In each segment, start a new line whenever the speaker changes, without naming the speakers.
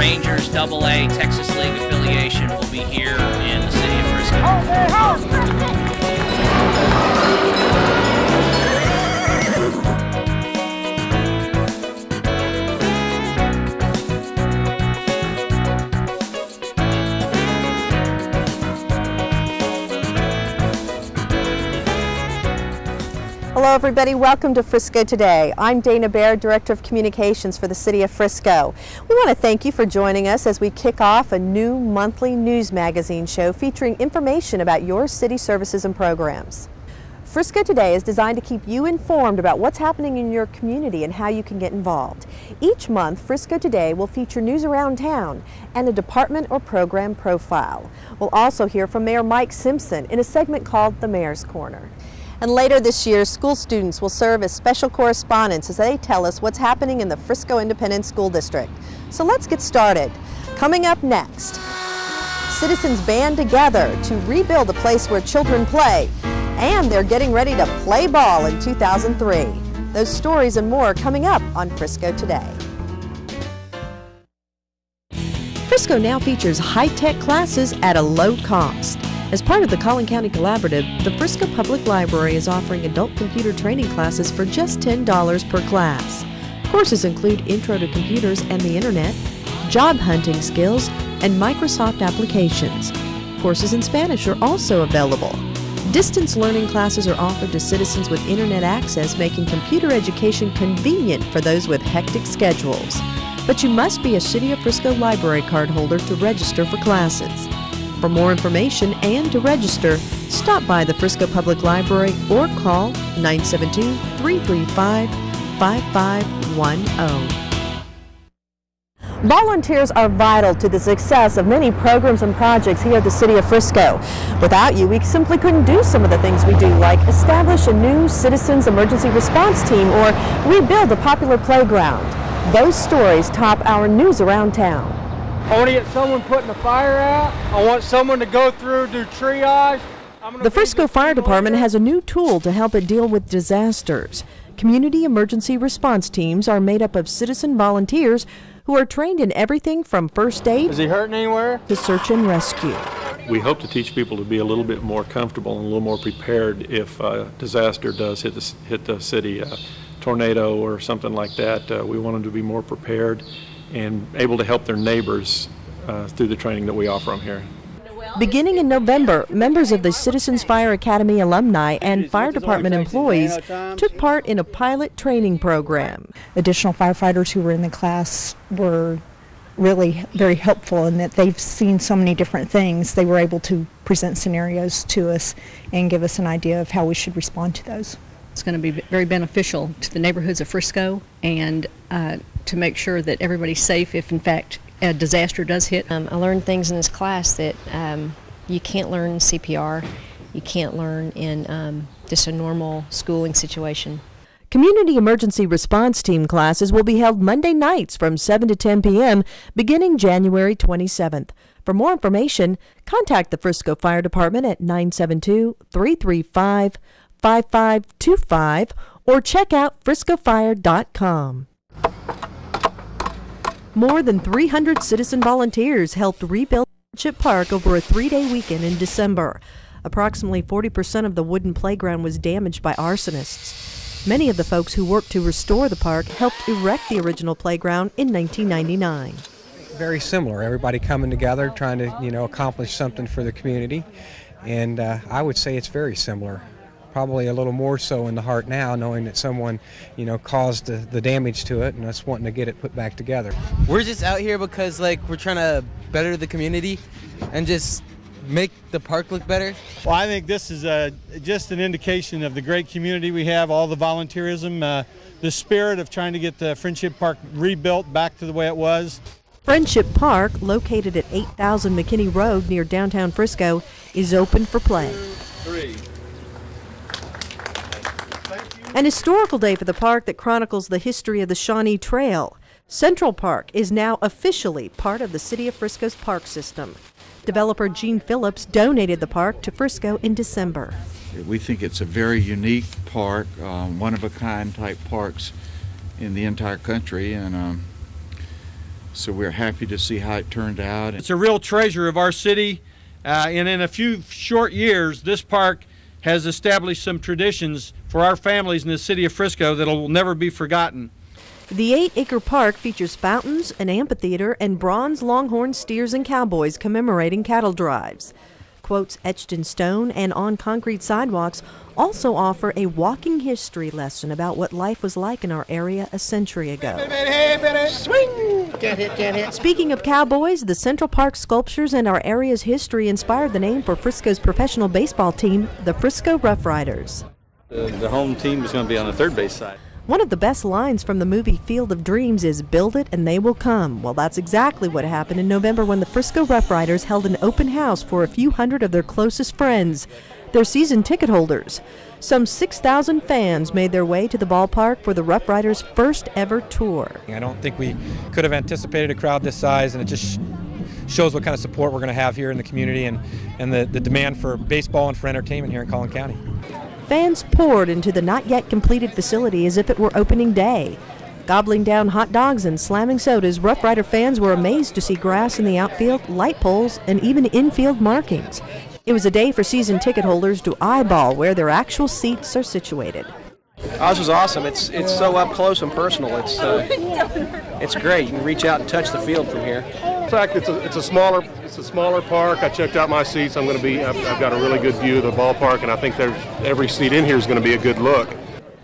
Rangers AA Texas League affiliation will be here in the city of Frisco.
Hello everybody, welcome to Frisco Today. I'm Dana Baird, Director of Communications for the City of Frisco. We want to thank you for joining us as we kick off a new monthly news magazine show featuring information about your city services and programs. Frisco Today is designed to keep you informed about what's happening in your community and how you can get involved. Each month, Frisco Today will feature news around town and a department or program profile. We'll also hear from Mayor Mike Simpson in a segment called The Mayor's Corner. And later this year, school students will serve as special correspondents as they tell us what's happening in the Frisco Independent School District. So let's get started. Coming up next, citizens band together to rebuild a place where children play, and they're getting ready to play ball in 2003. Those stories and more coming up on Frisco Today. Frisco now features high-tech classes at a low cost. As part of the Collin County Collaborative, the Frisco Public Library is offering adult computer training classes for just $10 per class. Courses include Intro to Computers and the Internet, job hunting skills, and Microsoft applications. Courses in Spanish are also available. Distance learning classes are offered to citizens with Internet access, making computer education convenient for those with hectic schedules. But you must be a City of Frisco library card holder to register for classes. For more information and to register, stop by the Frisco Public Library or call 972-335-5510. Volunteers are vital to the success of many programs and projects here at the City of Frisco. Without you, we simply couldn't do some of the things we do, like establish a new Citizens Emergency Response Team or rebuild a popular playground. Those stories top our news around town.
I want to get someone putting a fire out. I want someone to go through, do triage.
The Frisco Fire Department has a new tool to help it deal with disasters. Community emergency response teams are made up of citizen volunteers who are trained in everything from first aid
Is he hurting anywhere?
to search and rescue.
We hope to teach people to be a little bit more comfortable and a little more prepared if a disaster does hit the city, a tornado or something like that. We want them to be more prepared and able to help their neighbors through the training that we offer them here.
Beginning in November, members of the Citizens Fire Academy alumni and fire department employees took part in a pilot training program.
Additional firefighters who were in the class were really very helpful in that they've seen so many different things. They were able to present scenarios to us and give us an idea of how we should respond to those.
It's going to be very beneficial to the neighborhoods of Frisco and to make sure that everybody's safe if in fact a disaster does hit.
I learned things in this class that you can't learn in CPR, you can't learn in just a normal schooling situation.
Community Emergency Response Team classes will be held Monday nights from 7 to 10 p.m. beginning January 27th. For more information, contact the Frisco Fire Department at 972-335-5525 or check out friscofire.com. More than 300 citizen volunteers helped rebuild Friendship Park over a 3-day weekend in December. Approximately 40% of the wooden playground was damaged by arsonists. Many of the folks who worked to restore the park helped erect the original playground in 1999.
Very similar, everybody coming together, trying to, accomplish something for the community. And I would say it's very similar. Probably a little more so in the heart now, knowing that someone, caused the damage to it and us wanting to get it put back together.
We're just out here because, we're trying to better the community and just make the park look better.
Well, I think this is just an indication of the great community we have, all the volunteerism, the spirit of trying to get the Friendship Park rebuilt back to the way it was.
Friendship Park, located at 8000 McKinney Road near downtown Frisco, is open for play.
3.
An historical day for the park that chronicles the history of the Shawnee Trail. Central Park is now officially part of the City of Frisco's park system. Developer Gene Phillips donated the park to Frisco in December.
We think it's a very unique park, one-of-a-kind type parks in the entire country, and So we're happy to see how it turned out.
It's a real treasure of our city, and in a few short years, this park has established some traditions for our families in the city of Frisco that will never be forgotten.
The 8-acre park features fountains, an amphitheater, and bronze longhorn steers and cowboys commemorating cattle drives. Quotes etched in stone and on concrete sidewalks also offer a walking history lesson about what life was like in our area a century ago.
Swing! Can't hit, can't hit.
Speaking of cowboys, the Central Park sculptures and our area's history inspired the name for Frisco's professional baseball team, the Frisco Rough Riders.
The home team is going to be on the third base side.
One of the best lines from the movie Field of Dreams is, "Build it and they will come." Well, that's exactly what happened in November when the Frisco Rough Riders held an open house for a few hundred of their closest friends, their season ticket holders. Some 6,000 fans made their way to the ballpark for the Rough Riders' first ever tour.
I don't think we could have anticipated a crowd this size, and it just shows what kind of support we're going to have here in the community and the demand for baseball and for entertainment here in Collin County.
Fans poured into the not yet completed facility as if it were opening day. Gobbling down hot dogs and slamming sodas, Rough Rider fans were amazed to see grass in the outfield, light poles, and even infield markings. It was a day for season ticket holders to eyeball where their actual seats are situated.
Ours was awesome. It's so up close and personal. It's great. You can reach out and touch the field from here.
In fact, it's a smaller park. I checked out my seats. I've got a really good view of the ballpark, and I think every seat in here is going to be a good look.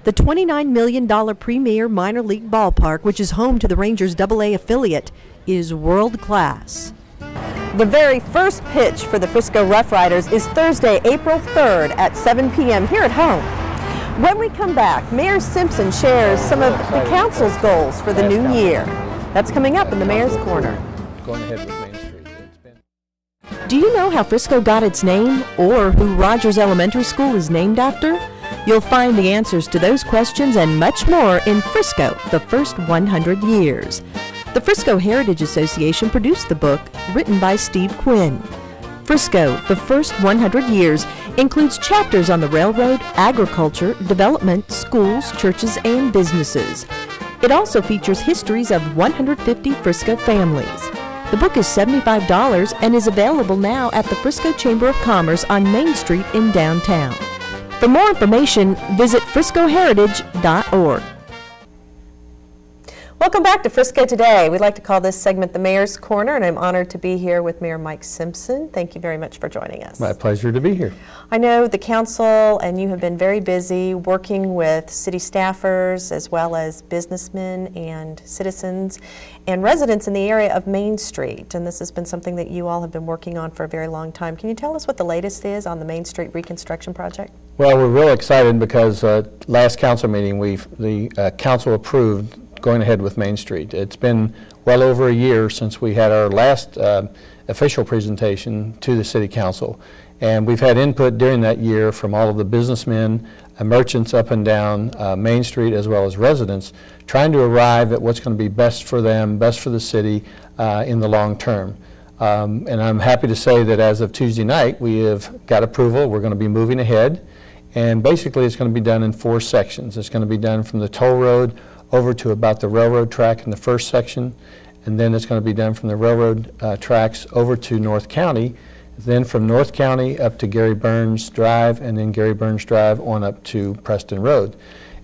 The $29 million premier minor league ballpark, which is home to the Rangers AA affiliate, is world class. The very first pitch for the Frisco Rough Riders is Thursday, April 3rd at 7 p.m. here at home. When we come back, Mayor Simpson shares some of the council's goals for the new year. That's coming up in the Mayor's Corner.
Going ahead with Main Street.
Do you know how Frisco got its name, or who Rogers Elementary School is named after? You'll find the answers to those questions and much more in Frisco, the First 100 Years. The Frisco Heritage Association produced the book, written by Steve Quinn. Frisco, the First 100 Years, includes chapters on the railroad, agriculture, development, schools, churches, and businesses. It also features histories of 150 Frisco families. The book is $75 and is available now at the Frisco Chamber of Commerce on Main Street in downtown. For more information, visit friscoheritage.org. Welcome back to Frisco Today. We'd like to call this segment the Mayor's Corner, and I'm honored to be here with Mayor Mike Simpson. Thank you very much for joining us.
My pleasure to be here.
I know the council and you have been very busy working with city staffers as well as businessmen and citizens and residents in the area of Main Street, and this has been something that you all have been working on for a very long time. Can you tell us what the latest is on the Main Street reconstruction project?
Well, we're real excited because last council meeting the council approved going ahead with Main Street. It's been well over a year since we had our last official presentation to the City Council, and we've had input during that year from all of the businessmen, merchants up and down Main Street, as well as residents, trying to arrive at what's going to be best for them, best for the city in the long term. And I'm happy to say that as of Tuesday night, we have got approval. We're going to be moving ahead, and basically it's going to be done in 4 sections. It's going to be done from the toll road over to about the railroad track in the first section, and then it's going to be done from the railroad tracks over to North County, then from North County up to Gary Burns Drive, and then Gary Burns Drive on up to Preston Road.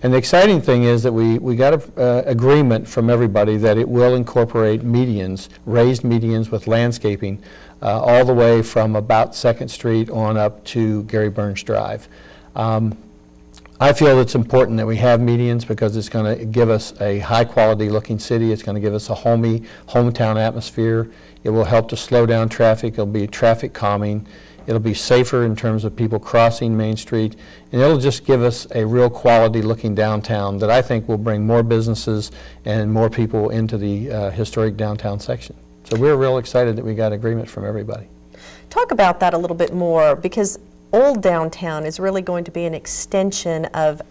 And the exciting thing is that we got an agreement from everybody that it will incorporate medians, raised medians with landscaping, all the way from about 2nd Street on up to Gary Burns Drive. I feel it's important that we have medians because it's going to give us a high-quality looking city. It's going to give us a hometown atmosphere. It will help to slow down traffic. It'll be traffic calming. It'll be safer in terms of people crossing Main Street, and it'll just give us a real quality looking downtown that I think will bring more businesses and more people into the historic downtown section. So we're real excited that we got agreement from everybody.
Talk about that a little bit more, because Old Downtown is really going to be an extension of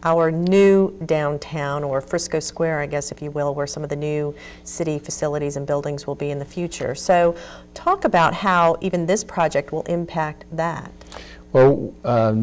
our new downtown, or Frisco Square, I guess, if you will, where some of the new city facilities and buildings will be in the future. So talk about how even this project will impact that.
Well,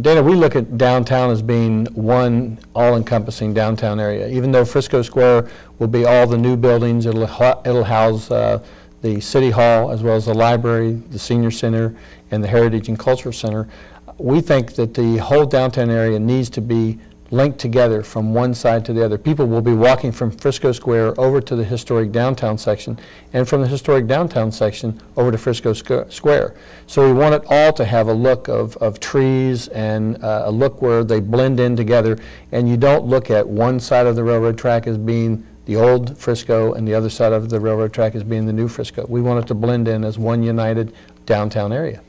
Dana, we look at downtown as being one all-encompassing downtown area. Even though Frisco Square will be all the new buildings, it'll house the City Hall as well as the library, the Senior Center, and the Heritage and Cultural Center. We think that the whole downtown area needs to be linked together from one side to the other. People will be walking from Frisco Square over to the historic downtown section, and from the historic downtown section over to Frisco Square. So we want it all to have a look of trees and a look where they blend in together, and you don't look at one side of the railroad track as being the old Frisco and the other side of the railroad track as being the new Frisco. We want it to blend in as one united downtown area.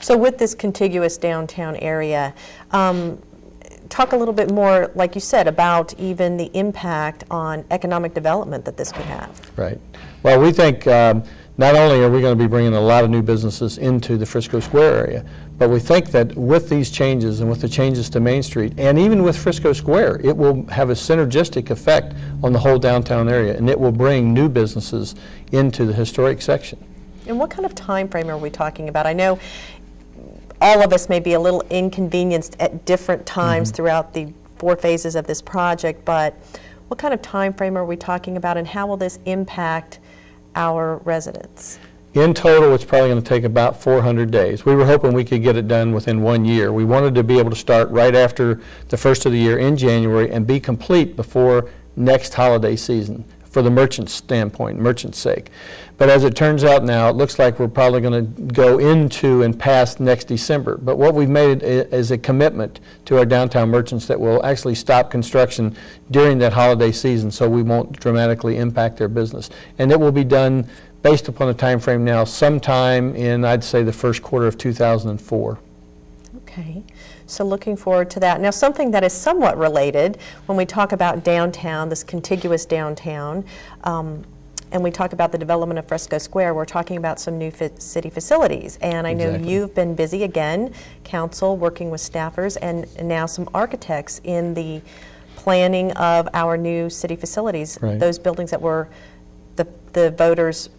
So with this contiguous downtown area, talk a little bit more, like you said, about even the impact on economic development that this could have.
Right. Well, we think not only are we going to be bringing a lot of new businesses into the Frisco Square area, but we think that with these changes and with the changes to Main Street, and even with Frisco Square, it will have a synergistic effect on the whole downtown area, and it will bring new businesses into the historic section.
And what kind of time frame are we talking about? I know all of us may be a little inconvenienced at different times throughout the 4 phases of this project, but what kind of time frame are we talking about, and how will this impact our residents?
In total, it's probably going to take about 400 days. We were hoping we could get it done within 1 year. We wanted to be able to start right after the first of the year in January and be complete before next holiday season for the merchant's standpoint, merchant's sake. But as it turns out now, it looks like we're probably going to go into and past next December. But what we've made is a commitment to our downtown merchants that will actually stop construction during that holiday season so we won't dramatically impact their business. And it will be done based upon a time frame now sometime in, I'd say, the first quarter of 2004.
Okay. So looking forward to that. Now, something that is somewhat related when we talk about downtown, this contiguous downtown, and we talk about the development of Frisco Square, we're talking about some new city facilities. And I know you've been busy again, council, working with staffers, and now some architects in the planning of our new city facilities, those buildings that were the voters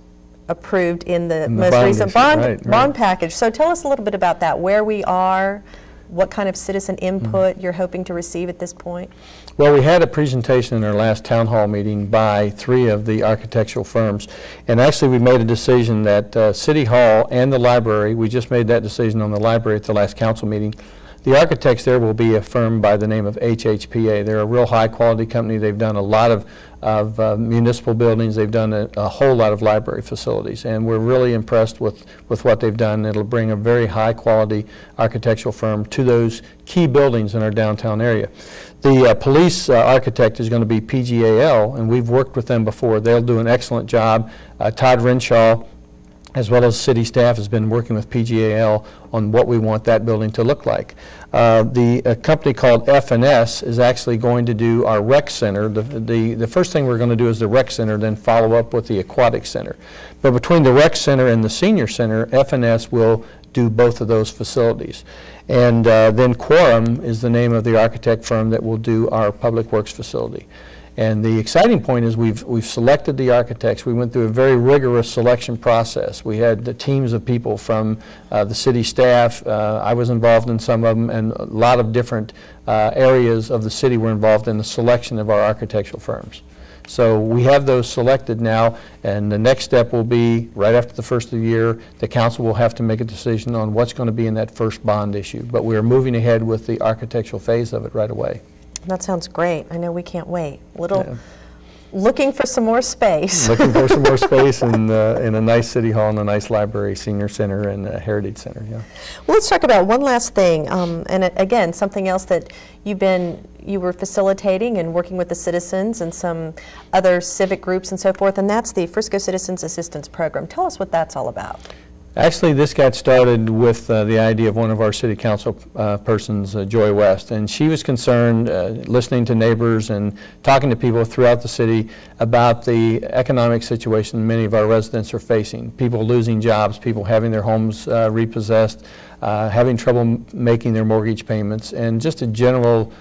approved in the most recent bond package. So tell us a little bit about that, where we are, what kind of citizen input you're hoping to receive at this point.
Well, we had a presentation in our last town hall meeting by 3 of the architectural firms, and actually we made a decision that City Hall and the library, we just made that decision on the library at the last council meeting. The architects there will be a firm by the name of HHPA. They're a real high quality company. They've done a lot of municipal buildings. They've done a whole lot of library facilities, and we're really impressed with what they've done. It'll bring a very high quality architectural firm to those key buildings in our downtown area. The police architect is going to be PGAL, and we've worked with them before. They'll do an excellent job. Todd Renshaw, as well as city staff, has been working with PGAL on what we want that building to look like. The company called F&S is actually going to do our rec center. The first thing we're going to do is the rec center, then follow up with the aquatic center. But between the rec center and the senior center, F&S will do both of those facilities. And then Quorum is the name of the architect firm that will do our public works facility. And the exciting point is we've selected the architects. We went through a very rigorous selection process. We had the teams of people from the city staff. I was involved in some of them, and a lot of different areas of the city were involved in the selection of our architectural firms. So we have those selected now, and the next step will be right after the first of the year, the council will have to make a decision on what's going to be in that first bond issue. But we are moving ahead with the architectural phase of it right away.
That sounds great. I know we can't wait. Looking for some more space.
Looking for some more space in a nice city hall and a nice library, senior center, and a heritage center. Yeah.
Well, let's talk about one last thing, and again, something else that you were facilitating and working with the citizens and some other civic groups and so forth, and that's the Frisco Citizens Assistance Program. Tell us what that's all about.
Actually, this got started with the idea of one of our city council persons, Joy West, and she was concerned listening to neighbors and talking to people throughout the city about the economic situation many of our residents are facing. People losing jobs, people having their homes repossessed, having trouble making their mortgage payments, and just a general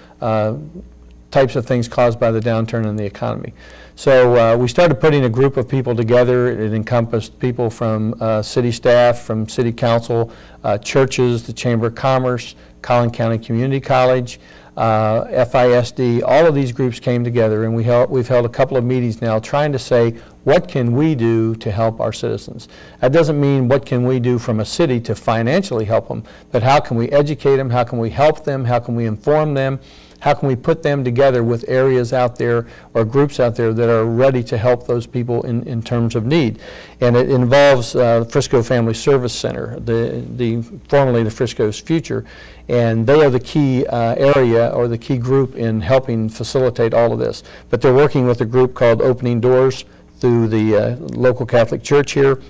types of things caused by the downturn in the economy. So we started putting a group of people together. It encompassed people from city staff, from city council, churches, the Chamber of Commerce, Collin County Community College, FISD. All of these groups came together, and we've held a couple of meetings now trying to say, what can we do to help our citizens? That doesn't mean what can we do from a city to financially help them, but how can we educate them, how can we help them, how can we inform them, how can we put them together with areas out there or groups out there that are ready to help those people in terms of need. And it involves Frisco Family Service Center, formerly the Frisco's Future, and they are the key area or the key group in helping facilitate all of this. But they're working with a group called Opening Doors through the local Catholic Church here.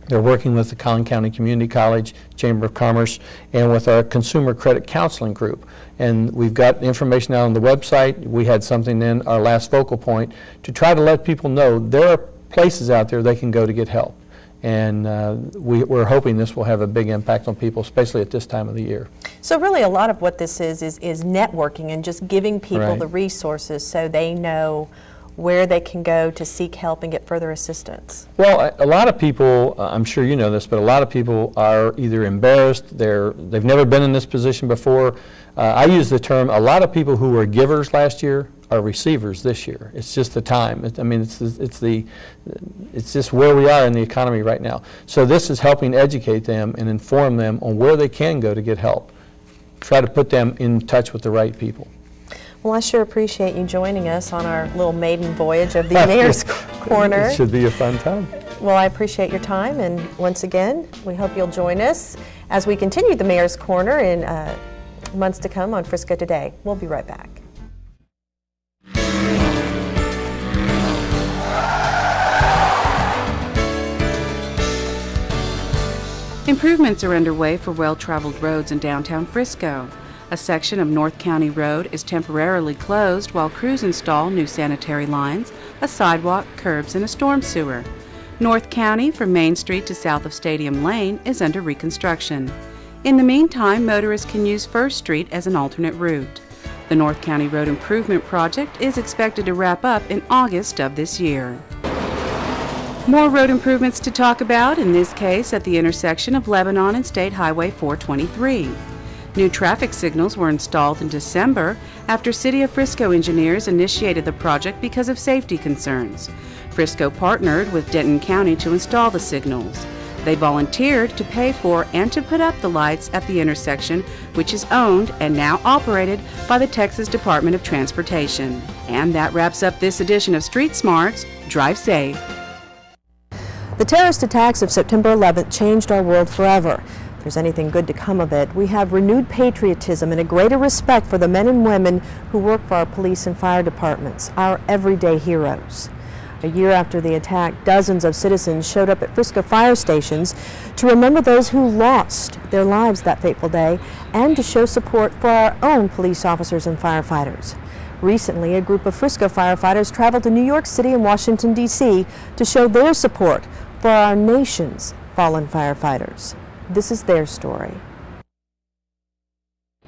They're working with the Collin County Community College, Chamber of Commerce, and with our Consumer Credit Counseling Group. And we've got information out on the website. We had something in our last focal point to try to let people know there are places out there they can go to get help. And we're hoping this will have a big impact on people, especially at this time of the year.
So really a lot of what this is networking and just giving people
Right.
the resources so they know where they can go to seek help and get further assistance.
Well, a lot of people, I'm sure you know this, but a lot of people are either embarrassed, they've never been in this position before. I use the term, a lot of people who were givers last year are receivers this year. It's just the time. It's just where we are in the economy right now. So this is helping educate them and inform them on where they can go to get help. Try to put them in touch with the right people.
Well, I sure appreciate you joining us on our little maiden voyage of the Mayor's Corner.
It should be a fun time.
Well, I appreciate your time, and once again, we hope you'll join us as we continue the Mayor's Corner in months to come on Frisco Today. We'll be right back.
Improvements are underway for well-traveled roads in downtown Frisco. A section of North County Road is temporarily closed while crews install new sanitary lines, a sidewalk, curbs, and a storm sewer. North County from Main Street to south of Stadium Lane is under reconstruction. In the meantime, motorists can use First Street as an alternate route. The North County Road Improvement Project is expected to wrap up in August of this year. More road improvements to talk about, in this case at the intersection of Lebanon and State Highway 423. New traffic signals were installed in December after City of Frisco engineers initiated the project because of safety concerns. Frisco partnered with Denton County to install the signals. They volunteered to pay for and to put up the lights at the intersection, which is owned and now operated by the Texas Department of Transportation. And that wraps up this edition of Street Smarts. Drive safe.
The terrorist attacks of September 11th changed our world forever. If there's anything good to come of it, we have renewed patriotism and a greater respect for the men and women who work for our police and fire departments, our everyday heroes. A year after the attack, dozens of citizens showed up at Frisco fire stations to remember those who lost their lives that fateful day and to show support for our own police officers and firefighters. Recently, a group of Frisco firefighters traveled to New York City and Washington, D.C. to show their support for our nation's fallen firefighters. This is their story.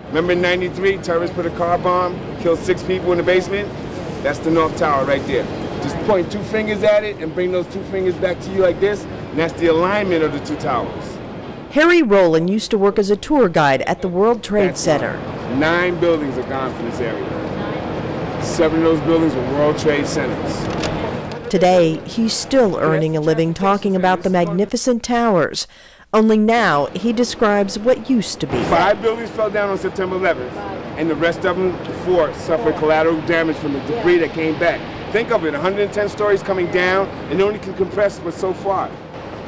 Remember in '93, terrorists put a car bomb, killed 6 people in the basement? That's the North Tower right there. Just point 2 fingers at it and bring those 2 fingers back to you like this, and that's the alignment of the 2 towers.
Harry Rowland used to work as a tour guide at the World Trade Center.
9 buildings are gone from this area. 7 of those buildings were World Trade Centers.
Today, he's still earning a living talking about the magnificent towers. Only now, he describes what used to be.
5 buildings fell down on September 11th, and the rest of them, 4, suffered collateral damage from the debris that came back. Think of it, 110 stories coming down, and only can compress what's so far.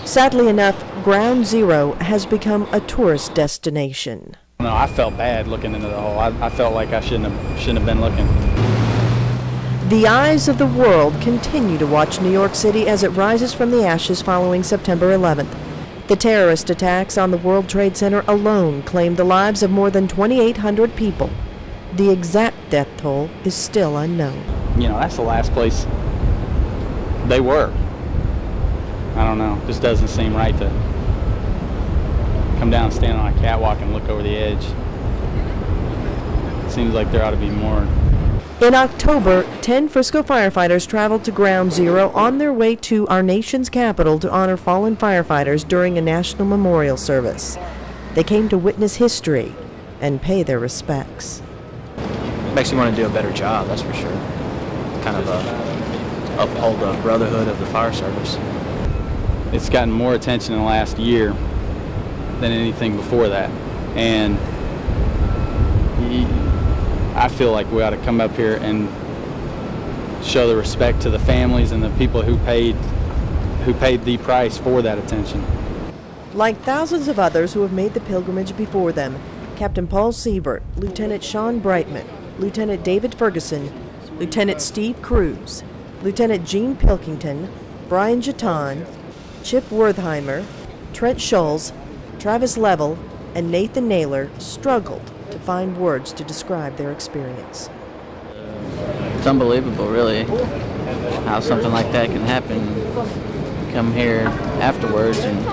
Sadly enough, Ground Zero has become a tourist destination.
No, I felt bad looking into the hole. I felt like I shouldn't have been looking.
The eyes of the world continue to watch New York City as it rises from the ashes following September 11th. The terrorist attacks on the World Trade Center alone claimed the lives of more than 2,800 people. The exact death toll is still unknown.
You know, that's the last place they were. I don't know, just doesn't seem right to come down and stand on a catwalk and look over the edge. It seems like there ought to be more
In October, 10 Frisco firefighters traveled to Ground Zero on their way to our nation's capital to honor fallen firefighters during a national memorial service. They came to witness history and pay their respects.
Makes you want to do a better job, that's for sure. Kind of uphold the brotherhood of the fire service.
It's gotten more attention in the last year than anything before that, and I feel like we ought to come up here and show the respect to the families and the people who paid the price for that attention.
Like thousands of others who have made the pilgrimage before them, Captain Paul Siebert, Lieutenant Sean Brightman, Lieutenant David Ferguson, Lieutenant Steve Cruz, Lieutenant Gene Pilkington, Brian Jeton, Chip Wertheimer, Trent Scholes, Travis Level, and Nathan Naylor struggled to find words to describe their experience.
It's unbelievable, really, how something like that can happen. Come here afterwards and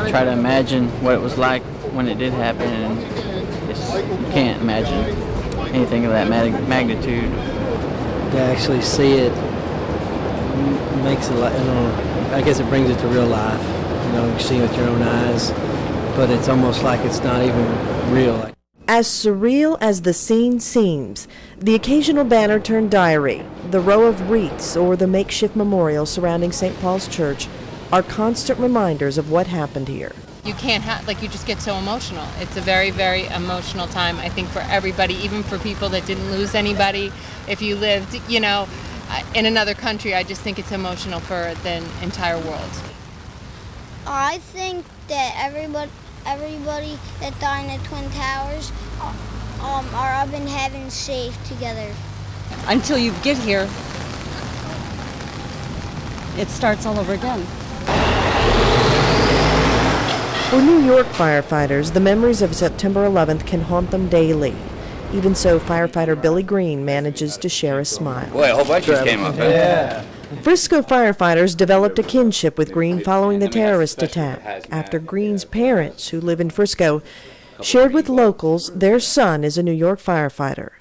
try to imagine what it was like when it did happen, and you can't imagine anything of that magnitude.
To actually see it makes it, I guess it brings it to real life. You see it with your own eyes, but it's almost like it's not even real.
As surreal as the scene seems, the occasional banner turned diary, the row of wreaths, or the makeshift memorial surrounding St. Paul's Church are constant reminders of what happened here.
You can't you just get so emotional. It's a very, very emotional time, I think, for everybody, even for people that didn't lose anybody. If you lived, in another country, I just think it's emotional for the entire world.
I think that everybody that died in the Twin Towers are up in heaven safe together.
Until you get here, it starts all over again.
For New York firefighters, the memories of September 11th can haunt them daily. Even so, firefighter Billy Green manages to share a smile.
Boy, a whole bunch just came up.
Yeah. Frisco firefighters developed a kinship with Green following the terrorist attack, after Green's parents, who live in Frisco, shared with locals their son is a New York firefighter.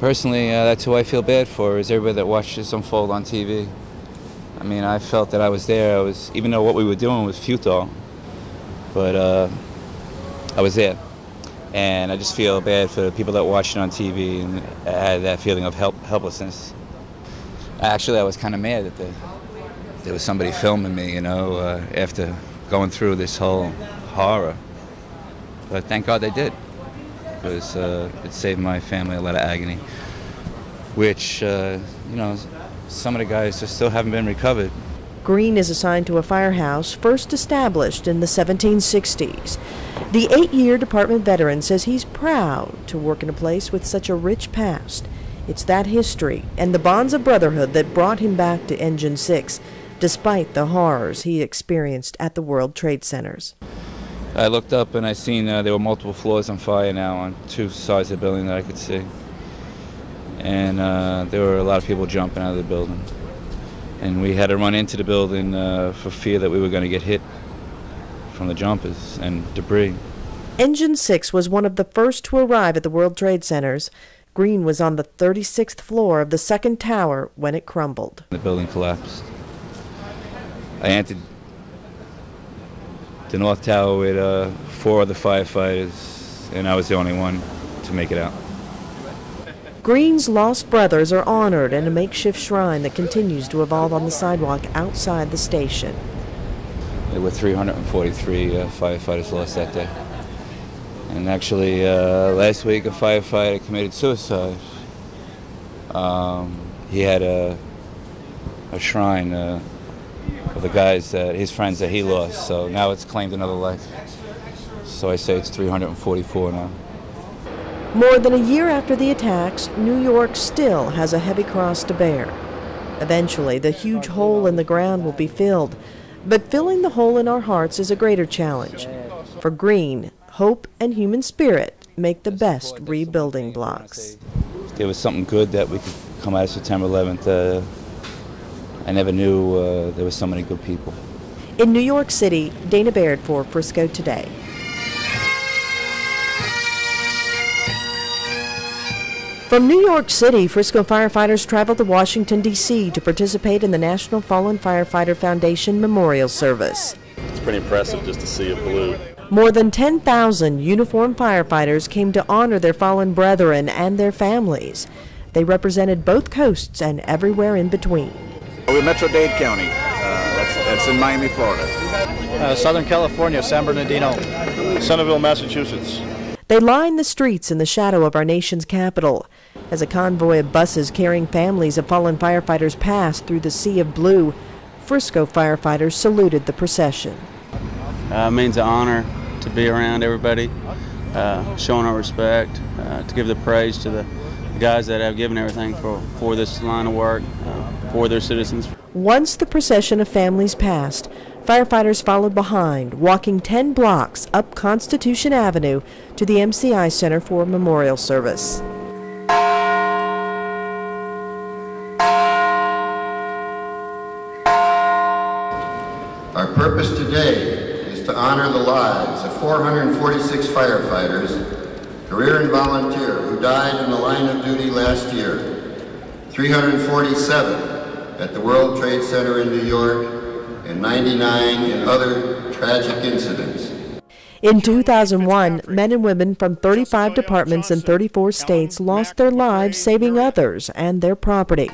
Personally, that's who I feel bad for, is everybody that watched this unfold on TV. I mean, I felt that I was there. Even though what we were doing was futile, but I was there. And I just feel bad for the people that watched it on TV and had that feeling of helplessness. Actually, I was kind of mad that there was somebody filming me, after going through this whole horror. But thank God they did, because it saved my family a lot of agony, which, some of the guys just still haven't been recovered.
Green is assigned to a firehouse first established in the 1760s. The 8-year department veteran says he's proud to work in a place with such a rich past. It's that history and the bonds of brotherhood that brought him back to Engine 6, despite the horrors he experienced at the World Trade Centers.
I looked up and I seen there were multiple floors on fire now on two sides of the building that I could see. And there were a lot of people jumping out of the building. And we had to run into the building for fear that we were going to get hit from the jumpers and debris.
Engine 6 was one of the first to arrive at the World Trade Centers. Green was on the 36th floor of the second tower when it crumbled.
The building collapsed. I entered the North Tower with 4 other firefighters, and I was the only one to make it out.
Green's lost brothers are honored in a makeshift shrine that continues to evolve on the sidewalk outside the station.
There were 343 firefighters lost that day. And actually, last week a firefighter committed suicide. He had a shrine of the guys, his friends that he lost, so now it's claimed another life. So I say it's 344 now.
More than a year after the attacks, New York still has a heavy cross to bear. Eventually, the huge hole in the ground will be filled, but filling the hole in our hearts is a greater challenge. For Green, hope and human spirit make the best rebuilding blocks.
If there was something good that we could come out of September 11th, I never knew there were so many good people.
In New York City, Dana Baird for Frisco Today. From New York City, Frisco firefighters traveled to Washington, D.C. to participate in the National Fallen Firefighter Foundation Memorial Service.
It's pretty impressive just to see a blue.
More than 10,000 uniformed firefighters came to honor their fallen brethren and their families. They represented both coasts and everywhere in between.
We're Metro-Dade County. That's in Miami, Florida.
Southern California, San Bernardino.
Centerville, Massachusetts.
They lined the streets in the shadow of our nation's capital as a convoy of buses carrying families of fallen firefighters passed through the sea of blue. Frisco firefighters saluted the procession.
It means an honor to be around everybody, showing our respect, to give the praise to the guys that have given everything for this line of work, for their citizens.
Once the procession of families passed, firefighters followed behind, walking 10 blocks up Constitution Avenue to the MCI Center for a memorial service.
Our purpose today is to honor the lives of 446 firefighters, career and volunteer, who died in the line of duty last year, 347 at the World Trade Center in New York, and 99 in other tragic incidents.
In 2001, men and women from 35 departments in 34 states lost their lives saving others and their property,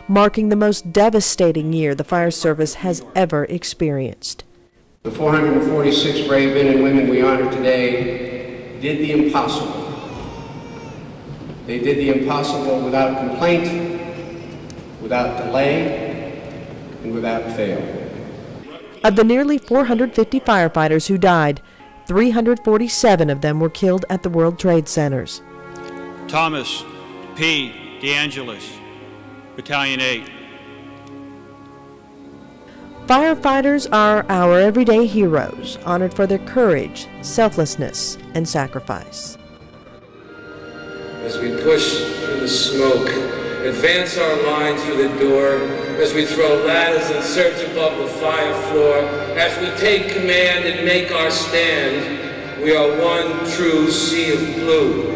marking the most devastating year the fire service has ever experienced.
The 446 brave men and women we honor today did the impossible. They did the impossible without complaint, without delay, and without fail.
Of the nearly 450 firefighters who died, 347 of them were killed at the World Trade Centers.
Thomas P. DeAngelis, Battalion 8.
Firefighters are our everyday heroes, honored for their courage, selflessness, and sacrifice.
As we push through the smoke, advance our lines through the door, as we throw ladders and surge above the fire floor, as we take command and make our stand, we are one true sea of blue.